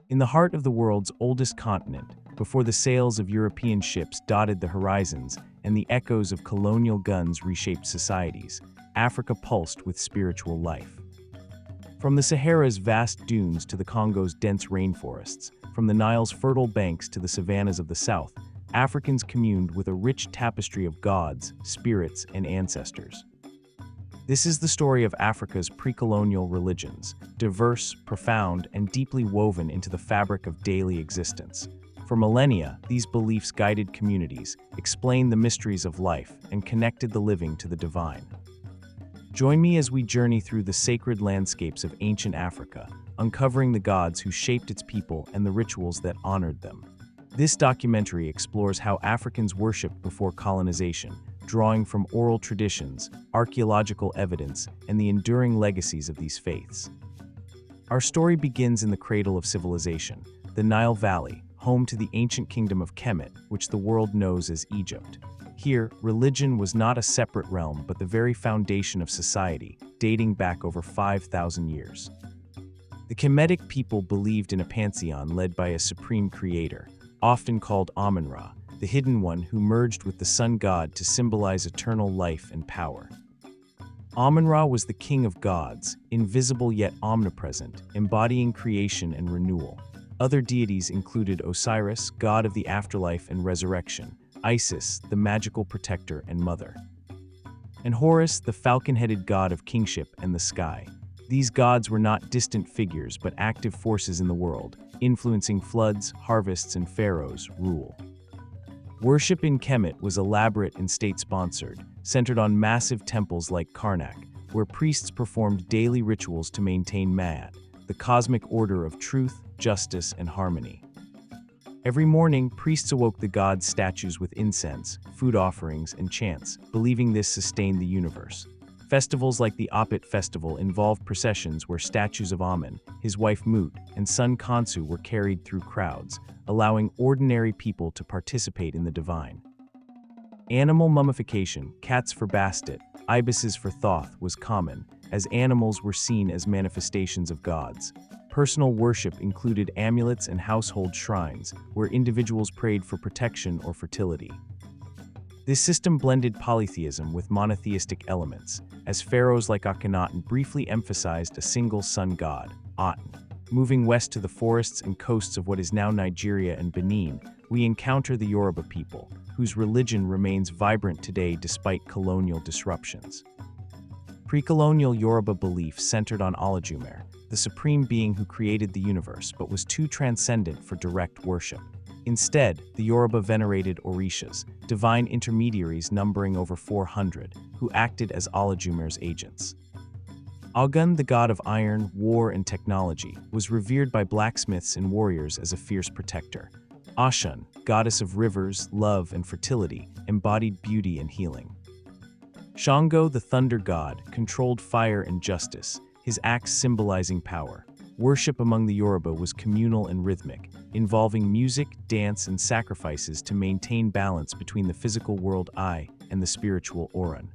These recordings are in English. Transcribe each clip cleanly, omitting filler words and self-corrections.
In the heart of the world's oldest continent, before the sails of European ships dotted the horizons and the echoes of colonial guns reshaped societies, Africa pulsed with spiritual life. From the Sahara's vast dunes to the Congo's dense rainforests, from the Nile's fertile banks to the savannas of the south, Africans communed with a rich tapestry of gods, spirits, and ancestors. This is the story of Africa's pre-colonial religions, diverse, profound, and deeply woven into the fabric of daily existence. For millennia, these beliefs guided communities, explained the mysteries of life, and connected the living to the divine. Join me as we journey through the sacred landscapes of ancient Africa, uncovering the gods who shaped its people and the rituals that honored them. This documentary explores how Africans worshipped before colonization, drawing from oral traditions, archaeological evidence, and the enduring legacies of these faiths. Our story begins in the cradle of civilization, the Nile Valley, home to the ancient kingdom of Kemet, which the world knows as Egypt. Here, religion was not a separate realm but the very foundation of society, dating back over 5,000 years. The Kemetic people believed in a pantheon led by a supreme creator, often called Amun-Ra, the hidden one who merged with the sun god to symbolize eternal life and power. Amun-Ra was the king of gods, invisible yet omnipresent, embodying creation and renewal. Other deities included Osiris, god of the afterlife and resurrection, Isis, the magical protector and mother, and Horus, the falcon-headed god of kingship and the sky. These gods were not distant figures but active forces in the world, influencing floods, harvests, and pharaohs' rule. Worship in Kemet was elaborate and state-sponsored, centered on massive temples like Karnak, where priests performed daily rituals to maintain Ma'at, the cosmic order of truth, justice, and harmony. Every morning, priests awoke the gods' statues with incense, food offerings, and chants, believing this sustained the universe. Festivals like the Apit festival involved processions where statues of Amun, his wife Mut, and son Khonsu were carried through crowds, allowing ordinary people to participate in the divine. Animal mummification, cats for Bastet, ibises for Thoth, was common, as animals were seen as manifestations of gods. Personal worship included amulets and household shrines, where individuals prayed for protection or fertility. This system blended polytheism with monotheistic elements, as pharaohs like Akhenaten briefly emphasized a single sun god, Aten. Moving west to the forests and coasts of what is now Nigeria and Benin, we encounter the Yoruba people, whose religion remains vibrant today despite colonial disruptions. Pre-colonial Yoruba belief centered on Olodumare, the supreme being who created the universe but was too transcendent for direct worship. Instead, the Yoruba venerated Orishas, divine intermediaries numbering over 400, who acted as Olodumare's agents. Ogun, the god of iron, war, and technology, was revered by blacksmiths and warriors as a fierce protector. Oshun, goddess of rivers, love, and fertility, embodied beauty and healing. Shango, the thunder god, controlled fire and justice, his axe symbolizing power. Worship among the Yoruba was communal and rhythmic, involving music, dance, and sacrifices to maintain balance between the physical world I and the spiritual Orun.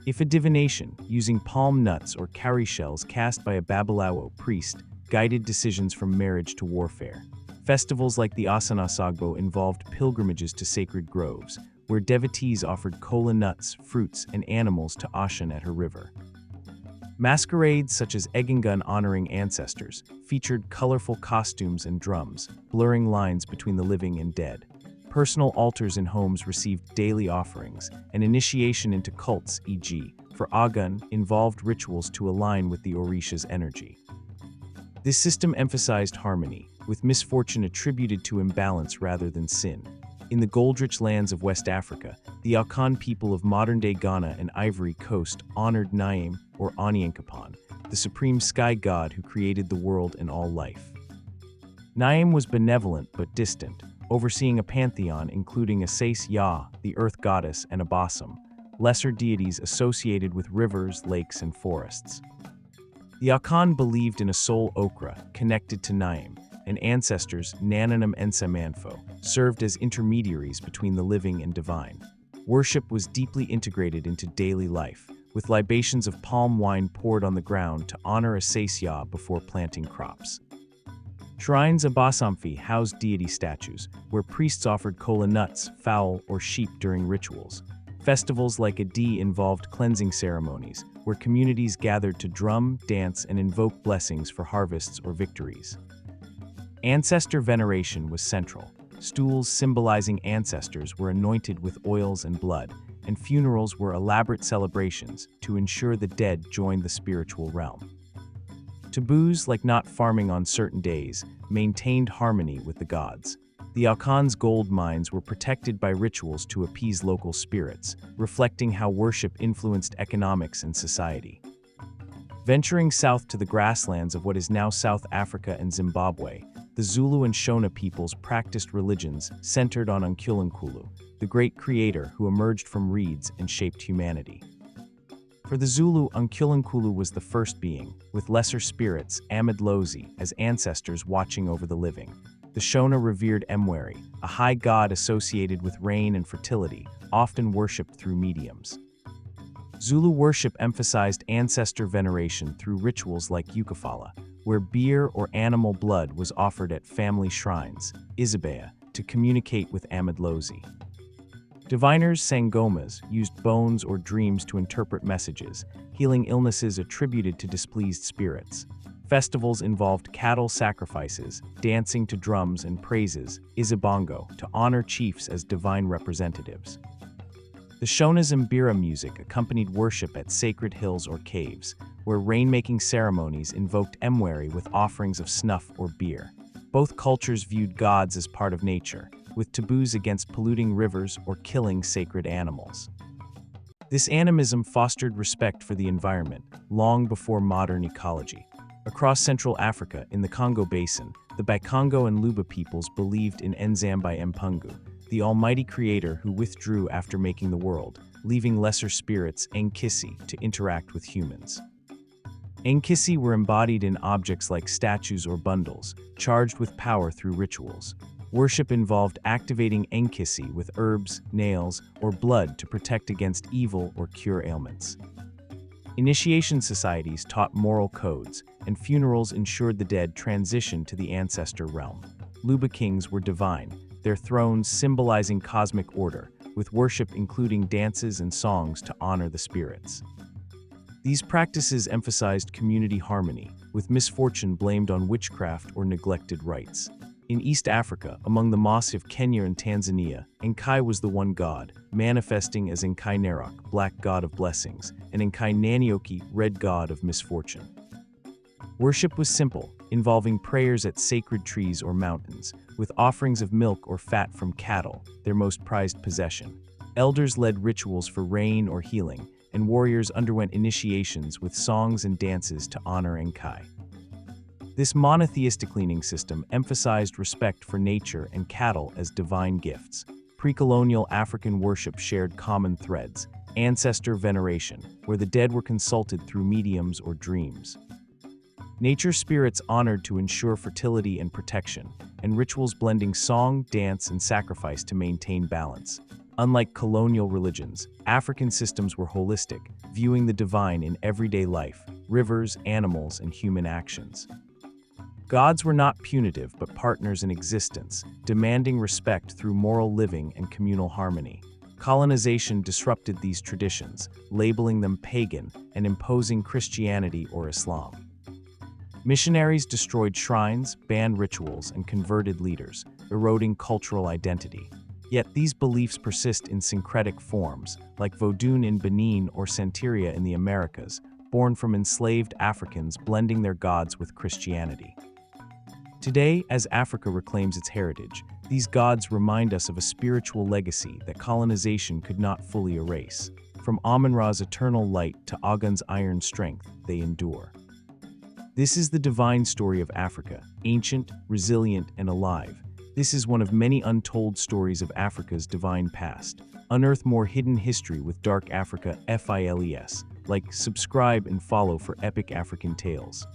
Ifa divination, using palm nuts or cowrie shells cast by a Babalawo priest, guided decisions from marriage to warfare. Festivals like the Asanasagbo involved pilgrimages to sacred groves, where devotees offered kola nuts, fruits, and animals to Oshun at her river. Masquerades such as Egungun honoring ancestors featured colorful costumes and drums, blurring lines between the living and dead. Personal altars in homes received daily offerings, and initiation into cults, e.g., for Ogun, involved rituals to align with the Orisha's energy. This system emphasized harmony, with misfortune attributed to imbalance rather than sin. In the gold-rich lands of West Africa, the Akan people of modern-day Ghana and Ivory Coast honored Naim, or Anienkapan, the supreme sky god who created the world and all life. Naim was benevolent but distant, overseeing a pantheon including Asais Ya, the earth goddess, and Abasam, lesser deities associated with rivers, lakes, and forests. The Akan believed in a soul Okra, connected to Naim, and ancestors, Nananum and Samanfo, served as intermediaries between the living and divine. Worship was deeply integrated into daily life, with libations of palm wine poured on the ground to honor Asais Ya before planting crops. Shrines Abasamfi housed deity statues, where priests offered kola nuts, fowl, or sheep during rituals. Festivals like Adi involved cleansing ceremonies, where communities gathered to drum, dance, and invoke blessings for harvests or victories. Ancestor veneration was central. Stools symbolizing ancestors were anointed with oils and blood, and funerals were elaborate celebrations to ensure the dead joined the spiritual realm. Taboos, like not farming on certain days, maintained harmony with the gods. The Alkan's gold mines were protected by rituals to appease local spirits, reflecting how worship influenced economics and society. Venturing south to the grasslands of what is now South Africa and Zimbabwe, the Zulu and Shona peoples practiced religions centered on Unkulunkulu, the great creator who emerged from reeds and shaped humanity. For the Zulu, Unkulunkulu was the first being, with lesser spirits, Amadlozi, as ancestors watching over the living. The Shona revered Mweri, a high god associated with rain and fertility, often worshipped through mediums. Zulu worship emphasized ancestor veneration through rituals like Ukafala, where beer or animal blood was offered at family shrines, Izabea, to communicate with Amadlozi. Diviners Sangomas used bones or dreams to interpret messages, healing illnesses attributed to displeased spirits. Festivals involved cattle sacrifices, dancing to drums and praises, Izabongo, to honor chiefs as divine representatives. The Shona's Mbira music accompanied worship at sacred hills or caves, where rainmaking ceremonies invoked Mweri with offerings of snuff or beer. Both cultures viewed gods as part of nature, with taboos against polluting rivers or killing sacred animals. This animism fostered respect for the environment long before modern ecology. Across Central Africa, in the Congo Basin, the Bakongo and Luba peoples believed in Nzambi Mpungu, the almighty creator who withdrew after making the world, leaving lesser spirits, Nkisi, to interact with humans. Nkisi were embodied in objects like statues or bundles, charged with power through rituals. Worship involved activating Nkisi with herbs, nails, or blood to protect against evil or cure ailments. Initiation societies taught moral codes, and funerals ensured the dead transitioned to the ancestor realm. Luba kings were divine, their thrones symbolizing cosmic order, with worship including dances and songs to honor the spirits. These practices emphasized community harmony, with misfortune blamed on witchcraft or neglected rites. In East Africa, among the Maasai of Kenya and Tanzania, Enkai was the one god, manifesting as Enkai Narok, black god of blessings, and Enkai Nanioki, red god of misfortune. Worship was simple, involving prayers at sacred trees or mountains, with offerings of milk or fat from cattle, their most prized possession. Elders led rituals for rain or healing, and warriors underwent initiations with songs and dances to honor Enkai. This monotheistic cleaning system emphasized respect for nature and cattle as divine gifts. Pre-colonial African worship shared common threads: ancestor veneration, where the dead were consulted through mediums or dreams. Nature spirits honored to ensure fertility and protection, and rituals blending song, dance, and sacrifice to maintain balance. Unlike colonial religions, African systems were holistic, viewing the divine in everyday life, rivers, animals, and human actions. Gods were not punitive but partners in existence, demanding respect through moral living and communal harmony. Colonization disrupted these traditions, labeling them pagan and imposing Christianity or Islam. Missionaries destroyed shrines, banned rituals, and converted leaders, eroding cultural identity. Yet these beliefs persist in syncretic forms, like Vodun in Benin or Santeria in the Americas, born from enslaved Africans blending their gods with Christianity. Today, as Africa reclaims its heritage, these gods remind us of a spiritual legacy that colonization could not fully erase. From Amun-Ra's eternal light to Ogun's iron strength, they endure. This is the divine story of Africa, ancient, resilient, and alive. This is one of many untold stories of Africa's divine past. Unearth more hidden history with Dark Africa Files. Like, subscribe, and follow for epic African tales.